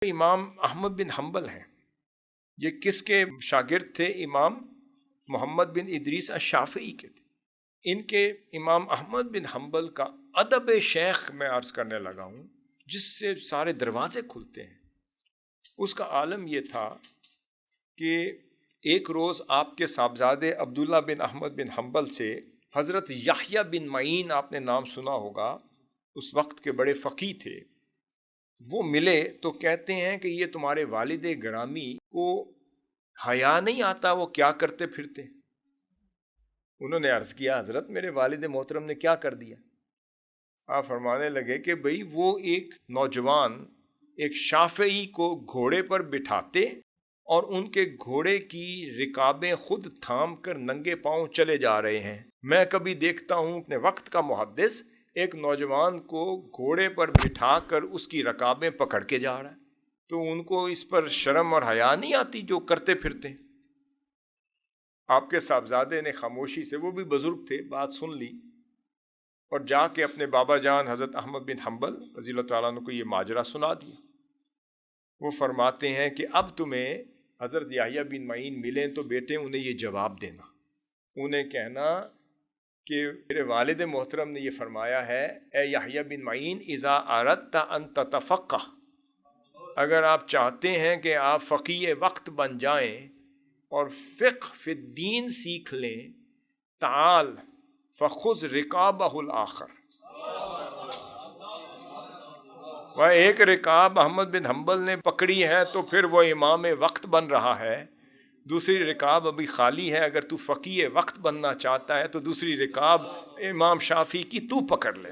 امام احمد بن حنبل ہیں، یہ کس کے شاگرد تھے؟ امام محمد بن ادریس الشافعی کے تھے۔ ان کے امام احمد بن حنبل کا ادب شیخ میں عرض کرنے لگا ہوں، جس سے سارے دروازے کھلتے ہیں۔ اس کا عالم یہ تھا کہ ایک روز آپ کے صاحبزادے عبداللہ بن احمد بن حنبل سے حضرت یحییٰ بن معین، آپ نے نام سنا ہوگا، اس وقت کے بڑے فقیہ تھے، وہ ملے تو کہتے ہیں کہ یہ تمہارے والد گرامی کو حیا نہیں آتا، وہ کیا کرتے پھرتے؟ انہوں نے عرض کیا، حضرت میرے والد محترم نے کیا کر دیا؟ آپ فرمانے لگے کہ بھئی وہ ایک نوجوان ایک شافعی کو گھوڑے پر بٹھاتے اور ان کے گھوڑے کی رکابیں خود تھام کر ننگے پاؤں چلے جا رہے ہیں۔ میں کبھی دیکھتا ہوں اپنے وقت کا محدث ایک نوجوان کو گھوڑے پر بٹھا کر اس کی رکابیں پکڑ کے جا رہا ہے، تو ان کو اس پر شرم اور حیا نہیں آتی جو کرتے پھرتے؟ آپ کے صاحبزادے نے خاموشی سے، وہ بھی بزرگ تھے، بات سن لی اور جا کے اپنے بابا جان حضرت احمد بن حنبل رضی اللہ تعالیٰ عنہ کو یہ ماجرا سنا دیا۔ وہ فرماتے ہیں کہ اب تمہیں حضرت یحییٰ بن معین ملیں تو بیٹے انہیں یہ جواب دینا، انہیں کہنا کہ میرے والد محترم نے یہ فرمایا ہے، اے یحییٰ بن معین، اذا اردت ان تتفقہ، اگر آپ چاہتے ہیں کہ آپ فقیہ وقت بن جائیں اور فقہ فی الدین سیکھ لیں، تعال فخذ رکابہ الآخر، وہ ایک رکاب احمد بن حنبل نے پکڑی ہے تو پھر وہ امام وقت بن رہا ہے، دوسری رکاب ابھی خالی ہے، اگر تو فقیہ وقت بننا چاہتا ہے تو دوسری رکاب امام شافعی کی تو پکڑ لے۔